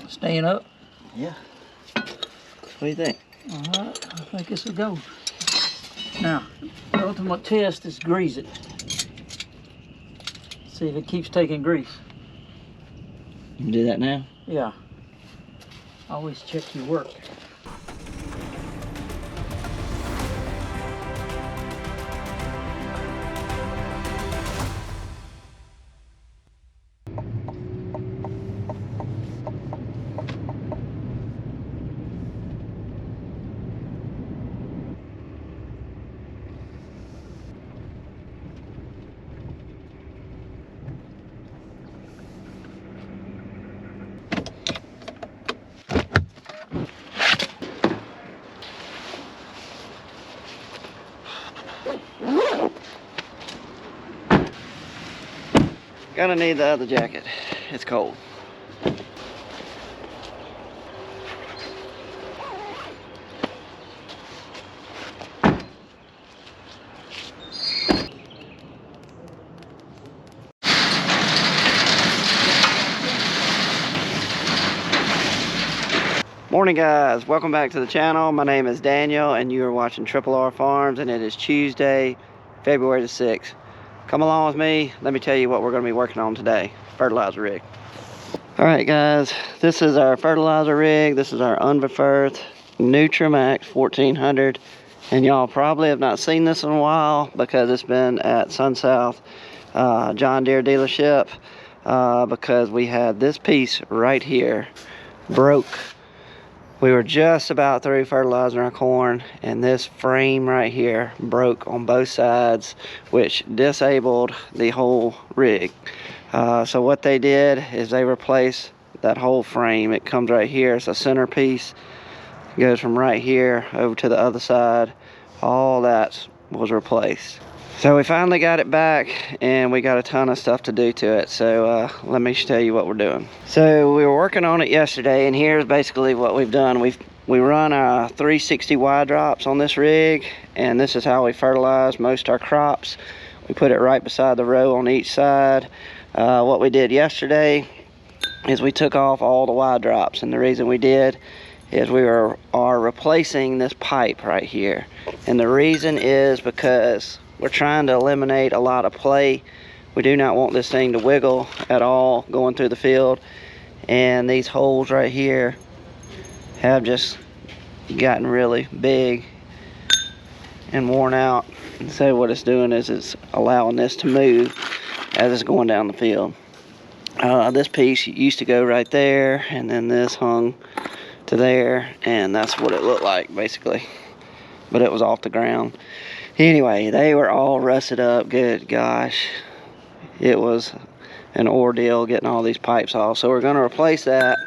Staying up? Yeah. What do you think? All right, I think it's a go. Now, the ultimate test is grease it. See if it keeps taking grease. You can do that now? Yeah. Always check your work. Gonna need the other jacket. It's cold. Morning guys, welcome back to the channel. My name is Daniel and you are watching Triple R Farms, and it is Tuesday, February the 6th. Come along with me, let me tell you what we're going to be working on today. Fertilizer rig. Alright guys, this is our fertilizer rig. This is our Unverferth Nutramax 1400, and y'all probably have not seen this in a while because it's been at SunSouth John Deere dealership because we had this piece right here broke. We were just about through fertilizing our corn, and this frame right here broke on both sides, which disabled the whole rig. So what they did is they replaced that whole frame. It comes right here. It's a centerpiece. It goes from right here over to the other side. All that was replaced. So we finally got it back, and we got a ton of stuff to do to it. So let me tell you what we're doing. So we were working on it yesterday, and here's basically what we've done. We run 360 wide drops on this rig, and this is how we fertilize most our crops. We put it right beside the row on each side. What we did yesterday is we took off all the wide drops, and the reason we did is we are replacing this pipe right here. And the reason is because we're trying to eliminate a lot of play. We do not want this thing to wiggle at all going through the field. And these holes right here have just gotten really big and worn out. And so what it's doing is it's allowing this to move as it's going down the field. This piece used to go right there, and then this hung to there, and that's what it looked like basically. But it was off the ground. Anyway, they were all rusted up. Good gosh, it was an ordeal getting all these pipes off. So we're going to replace that.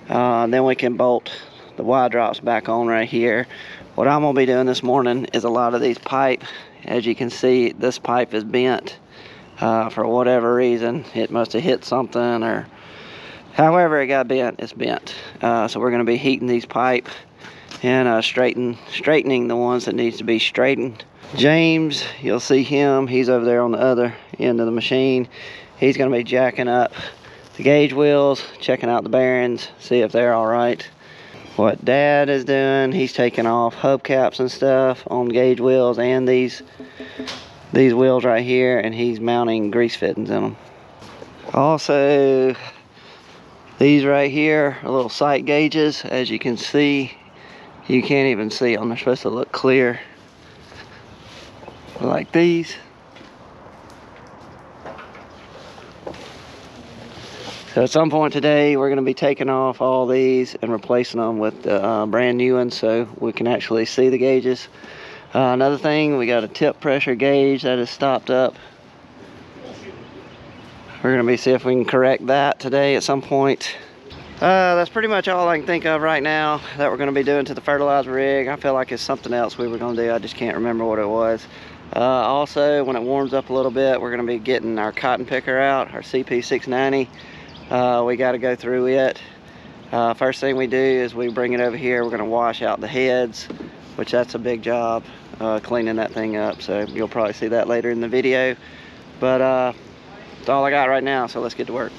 Then we can bolt the wide drops back on right here. What I'm going to be doing this morning is a lot of these pipe. As you can see, this pipe is bent for whatever reason. It must have hit something, or however it got bent, it's bent. So we're going to be heating these pipe and straightening the ones that needs to be straightened. James, you'll see him, he's over there on the other end of the machine. He's going to be jacking up the gauge wheels, checking out the bearings, see if they're all right. What Dad is doing, he's taking off hubcaps and stuff on gauge wheels and these wheels right here, and he's mounting grease fittings in them. Also, these right here are little sight gauges. As you can see, you can't even see them. They're supposed to look clear, like these. So at some point today, we're going to be taking off all these and replacing them with brand new ones, so we can actually see the gauges. Another thing, we got a tip pressure gauge that is stopped up. We're going to see if we can correct that today at some point. That's pretty much all I can think of right now that we're going to be doing to the fertilizer rig. I feel like it's something else we were going to do. I just can't remember what it was. Also, when it warms up a little bit, we're going to be getting our cotton picker out, our CP690. We got to go through it. First thing we do is we bring it over here. We're going to wash out the heads, which that's a big job, cleaning that thing up. So you'll probably see that later in the video. But that's all I got right now, so let's get to work.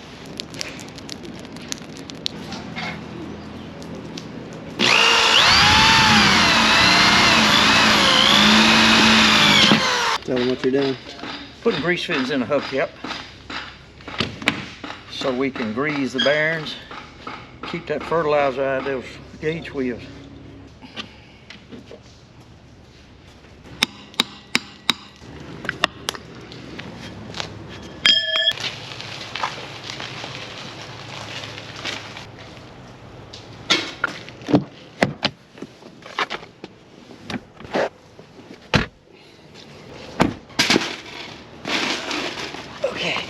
what you're doing? Putting grease fittings in a hubcap so we can grease the bearings, keep that fertilizer out of those gauge wheels. Okay.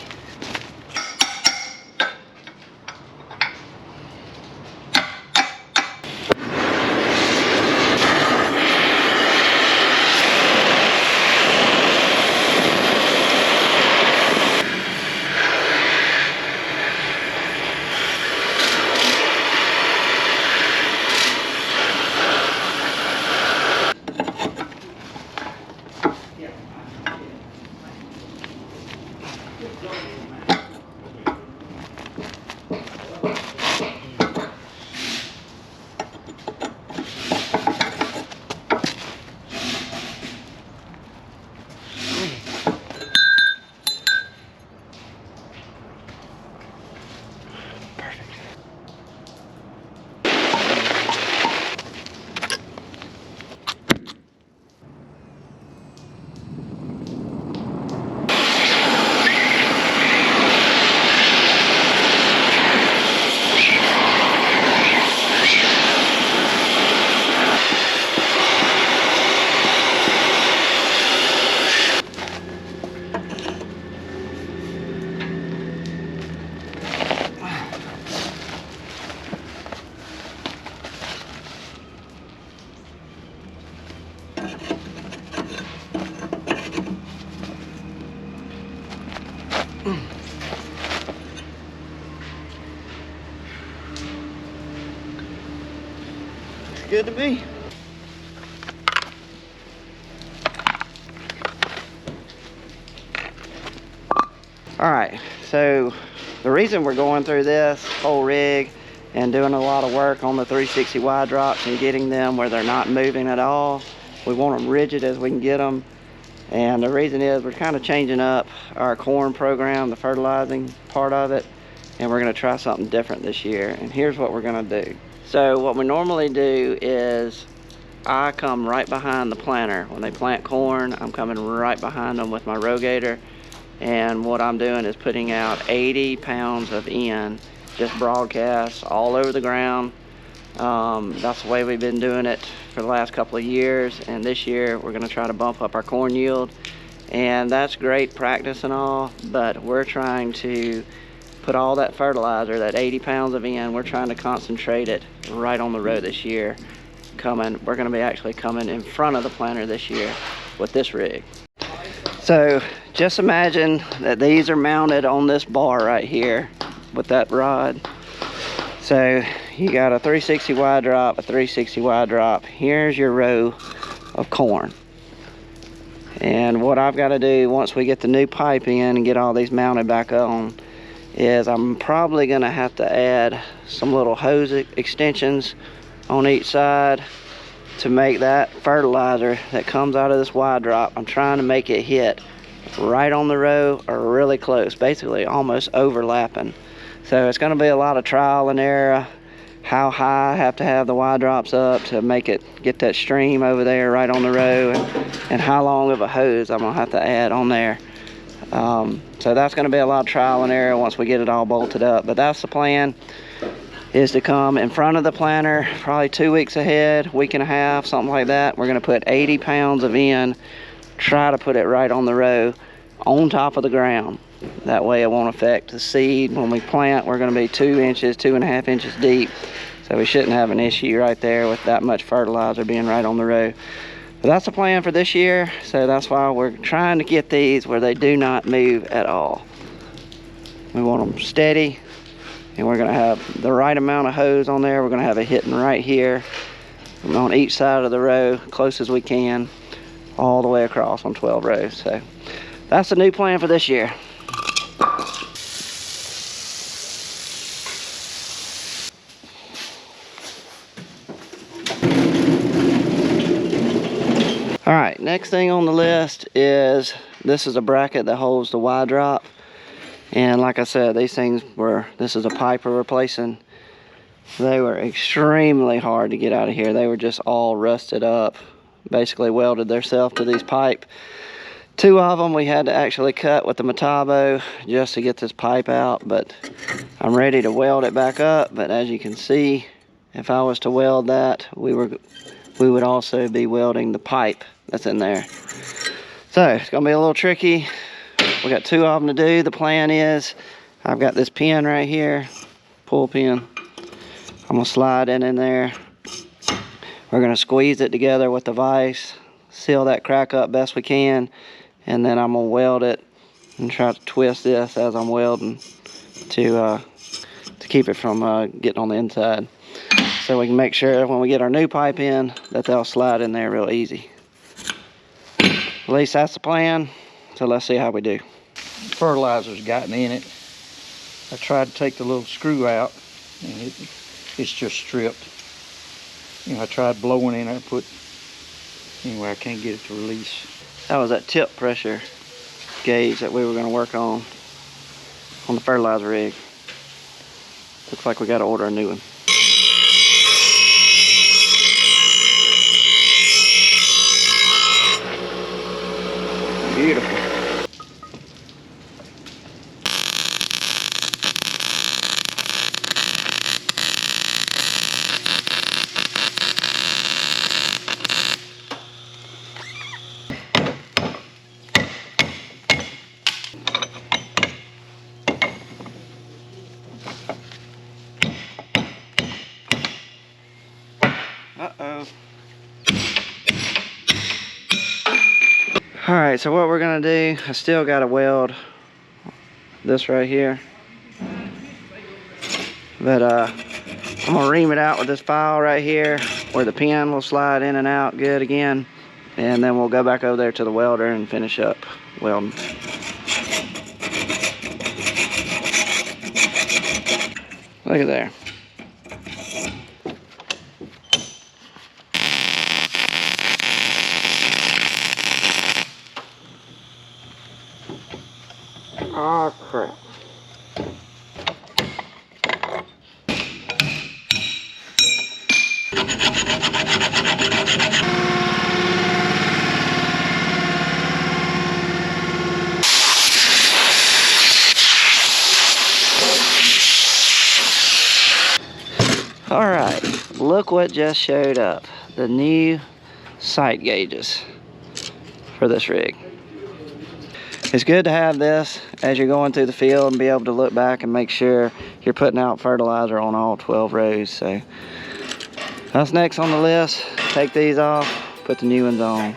Good to me. All right, so the reason we're going through this whole rig and doing a lot of work on the 360 wide drops and getting them where they're not moving at all, we want them rigid as we can get them. And the reason is we're kind of changing up our corn program, the fertilizing part of it, and we're going to try something different this year. And here's what we're going to do. So what we normally do is I come right behind the planter. When they plant corn, I'm coming right behind them with my rogator. And what I'm doing is putting out 80 pounds of N, just broadcast all over the ground. That's the way we've been doing it for the last couple of years. And this year we're going to try to bump up our corn yield. And that's great practice and all, but we're trying to put all that fertilizer, that 80 pounds of N, we're trying to concentrate it right on the row this year. We're going to be actually coming in front of the planter this year with this rig. So just imagine that these are mounted on this bar right here with that rod. So you got a 360 wide drop, a 360 wide drop. Here's your row of corn. And what I've got to do once we get the new pipe in and get all these mounted back on is I'm probably going to have to add some little hose extensions on each side to make that fertilizer that comes out of this wide drop. I'm trying to make it hit right on the row or really close, basically almost overlapping. So it's going to be a lot of trial and error, how high I have to have the wide drops up to make it get that stream over there right on the row, and how long of a hose I'm going to have to add on there. So that's going to be a lot of trial and error once we get it all bolted up. But that's the plan, is to come in front of the planter probably 2 weeks ahead, week and a half, something like that. We're going to put 80 pounds of N, try to put it right on the row on top of the ground. That way it won't affect the seed. When we plant, we're going to be 2 inches, 2.5 inches deep. So we shouldn't have an issue right there with that much fertilizer being right on the row. But that's the plan for this year, so that's why we're trying to get these where they do not move at all. We want them steady, and we're going to have the right amount of hose on there. We're going to have it hitting right here on each side of the row, close as we can, all the way across on 12 rows. So that's the new plan for this year. All right, next thing on the list is This is a bracket that holds the Y drop. And like I said, these things were, this is a pipe we're replacing. They were extremely hard to get out of here. They were just all rusted up. Basically welded themselves to these pipe. 2 of them we had to actually cut with the Metabo just to get this pipe out, but I'm ready to weld it back up. But as you can see, if I was to weld that, we would also be welding the pipe that's in there. So it's gonna be a little tricky. We got 2 of them to do. The plan is, I've got this pin right here, pull pin. I'm gonna slide it in there. We're gonna squeeze it together with the vise, seal that crack up best we can, and then I'm gonna weld it and try to twist this as I'm welding to keep it from getting on the inside. So we can make sure when we get our new pipe in that they'll slide in there real easy. At least that's the plan. So let's see how we do. Fertilizer's gotten in it. I tried to take the little screw out and it's just stripped. You know, I tried blowing in it, anyway, I can't get it to release. That was that tip pressure gauge that we were going to work on the fertilizer rig. Looks like we got to order a new one. Beautiful. Uh-oh. Alright, so what we're gonna do, I still gotta weld this right here. But I'm gonna ream it out with this file right here where the pin will slide in and out good again. And then we'll go back over there to the welder and finish up welding. Look at there. Oh crap. All right, look what just showed up. The new sight gauges for this rig. It's good to have this as you're going through the field and be able to look back and make sure you're putting out fertilizer on all 12 rows. So that's next on the list. Take these off, put the new ones on.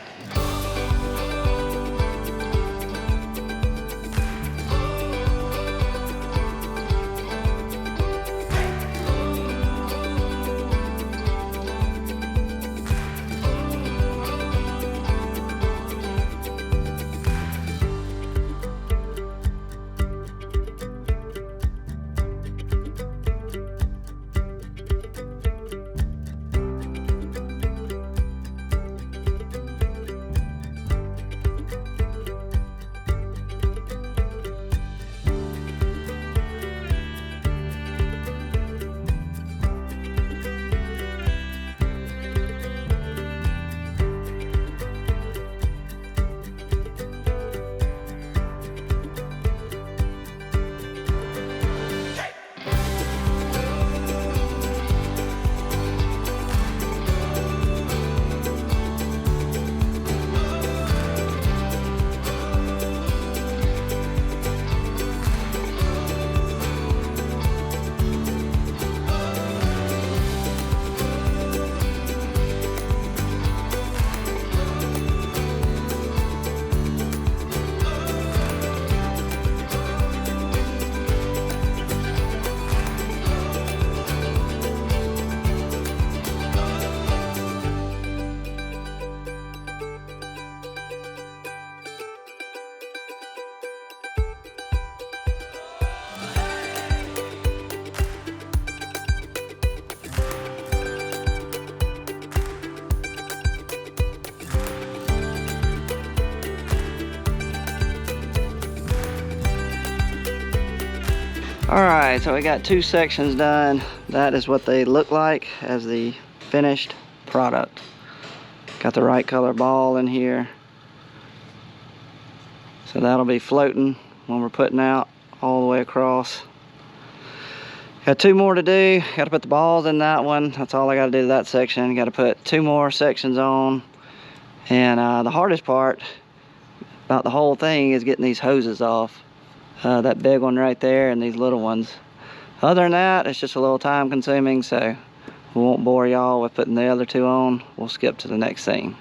Alright, so we got 2 sections done. That is what they look like as the finished product. Got the right color ball in here. So that'll be floating when we're putting out all the way across. Got 2 more to do. Got to put the balls in that one. That's all I got to do to that section. Got to put 2 more sections on. And the hardest part about the whole thing is getting these hoses off. That big one right there and these little ones. Other than that, it's just a little time consuming, so we won't bore y'all with putting the other 2 on. We'll skip to the next scene.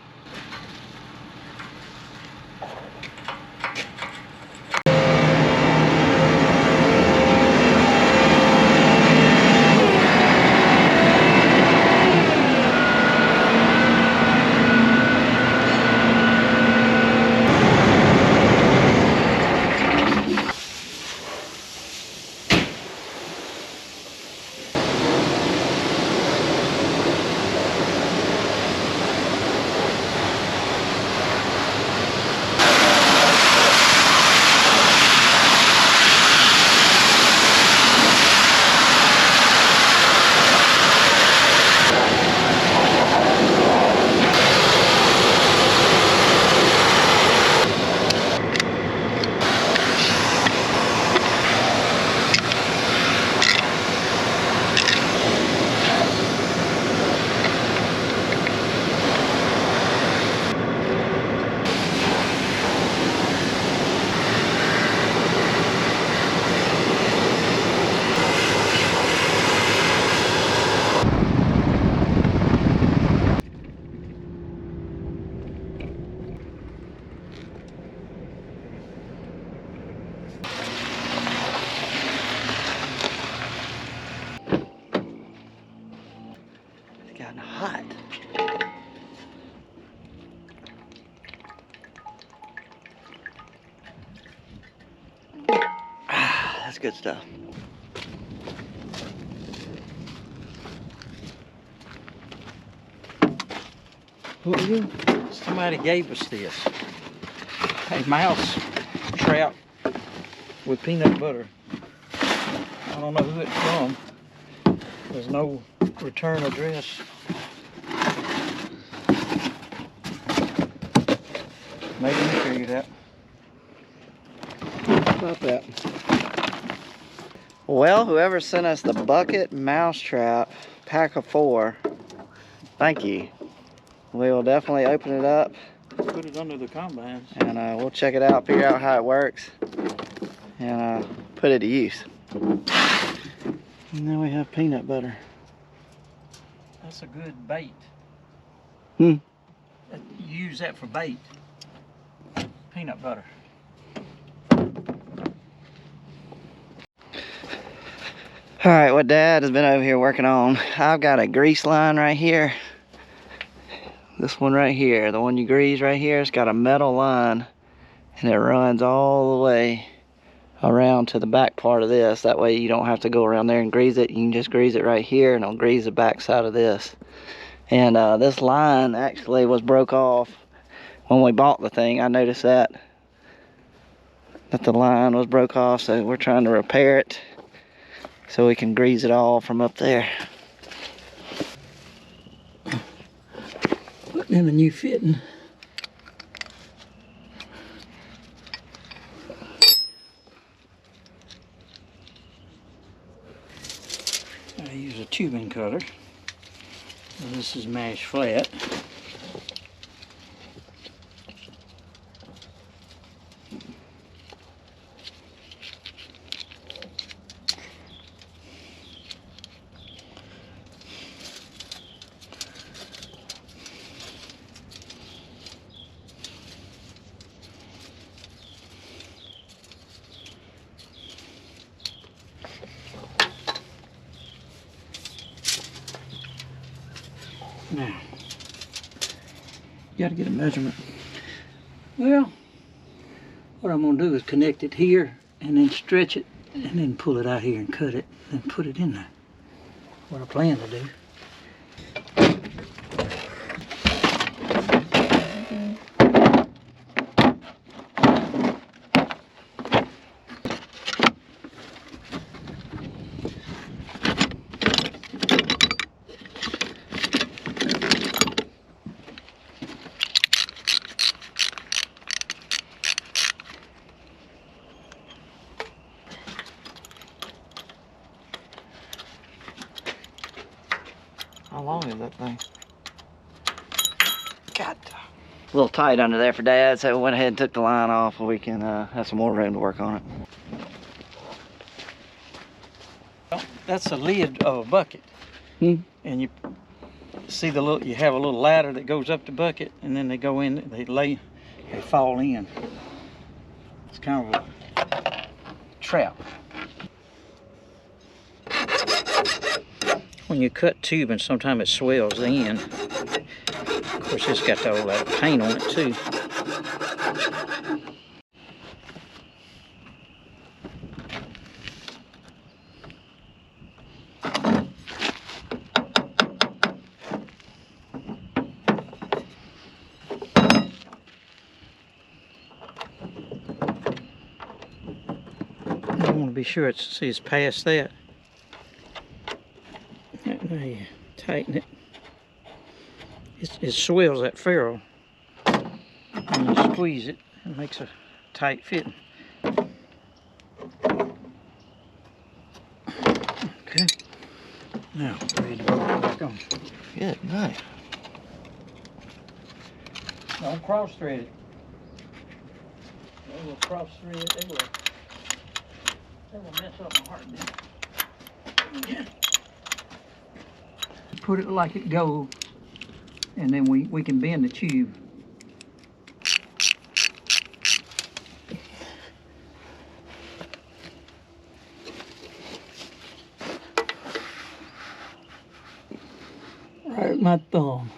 It's gotten hot. That's good stuff. What are you? Somebody gave us this. A mouse trap with peanut butter. I don't know who it's from. There's no return address. Maybe you figured that. About that. Well, whoever sent us the bucket mousetrap pack of 4, thank you. We will definitely open it up. Put it under the combines. And we'll check it out, figure out how it works, and put it to use. And then we have peanut butter. That's a good bait. Hmm. Use that for bait. Peanut butter. Alright, what Dad has been over here working on, I've got a grease line right here. This one right here, the one you grease right here, it's got a metal line and it runs all the way around to the back part of this. That way you don't have to go around there and grease it. You can just grease it right here and it'll grease the back side of this. And this line actually was broke off when we bought the thing. I noticed that the line was broke off, so we're trying to repair it so we can grease it all from up there. Putting in a new fitting. I use a tubing cutter. And this is mashed flat. Now, you gotta get a measurement. Well, what I'm gonna do is connect it here and then stretch it and then pull it out here and cut it and put it in there. What I plan to do. How long is that thing? God. A little tight under there for Dad, so we went ahead and took the line off so we can have some more room to work on it. That's the lid of a bucket. And you see you have a little ladder that goes up the bucket, and then they go in, they fall in. It's kind of a trap. When you cut tubing, sometimes it swells in. Of course, it's got all that paint on it too. I want to be sure it's past that. Now you tighten it. It swells that ferrule. And you squeeze it, it makes a tight fitting. Okay. Now, ready to put it back on. Good night. Don't cross thread it. They will cross thread it. They will mess up my heartbeat. Yeah. Put it like it goes, and then we can bend the tube. Right at my thumb.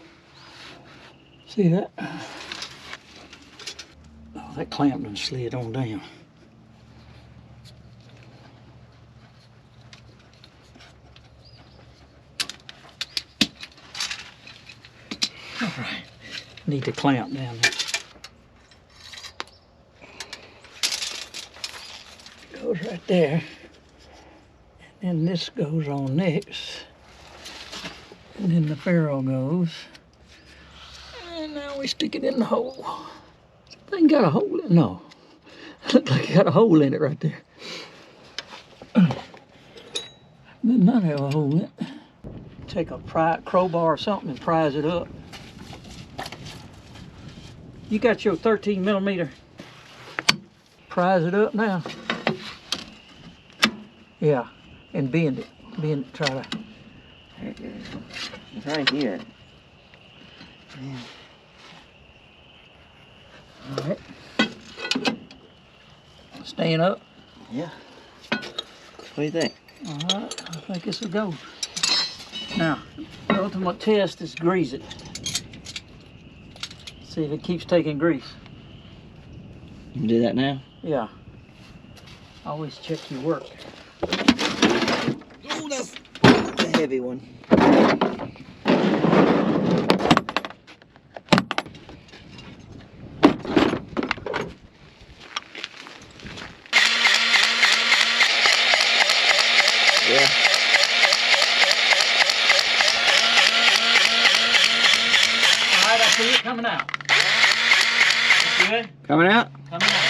See that? Oh, that clamp done slid on down. All right, need to clamp down there. Goes right there. And then this goes on next. And then the ferrule goes. And now we stick it in the hole. Thing got a hole in it? No. Looks like it got a hole in it right there. Did not have a hole in it. Take a crowbar or something and prise it up. You got your 13mm. Prise it up now. Yeah, and bend it. Bend it, try to. There it is. It's right here. Man. All right. Staying up? Yeah. What do you think? All right, I think this will go. Now, the ultimate test is grease it. See if it keeps taking grease. You can do that now? Yeah. Always check your work. Oh, that's a heavy one. Yeah. All right, I see it coming out. That's good. Coming out? Coming out.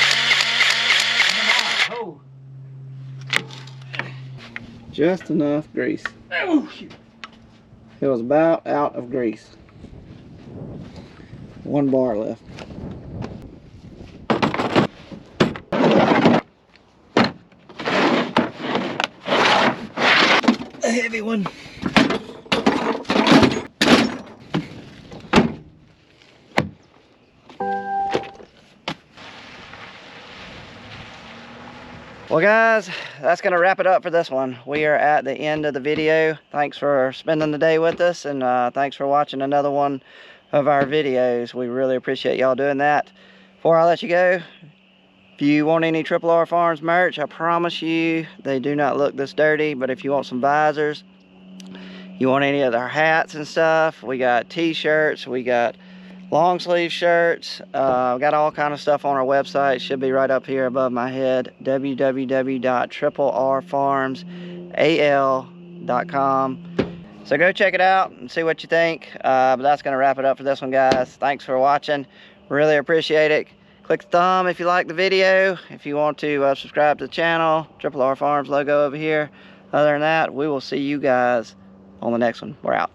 Coming out. Oh. Just enough grease. Oh, shoot. It was about out of grease. 1 bar left. A heavy one. Well guys, that's going to wrap it up for this one. We are at the end of the video. Thanks for spending the day with us, and thanks for watching another one of our videos. We really appreciate y'all doing that. Before I let you go, if you want any Triple R Farms merch, I promise you they do not look this dirty. But if you want some visors, you want any of our hats and stuff, we got t-shirts, we got long sleeve shirts, we got all kind of stuff on our website. Should be right up here above my head, www.triplrfarmsal.com. so go check it out and see what you think. But that's going to wrap it up for this one, guys. Thanks for watching, really appreciate it. Click the thumb if you like the video. If you want to subscribe to the channel, Triple R Farms logo over here. Other than that, we will see you guys on the next one. We're out.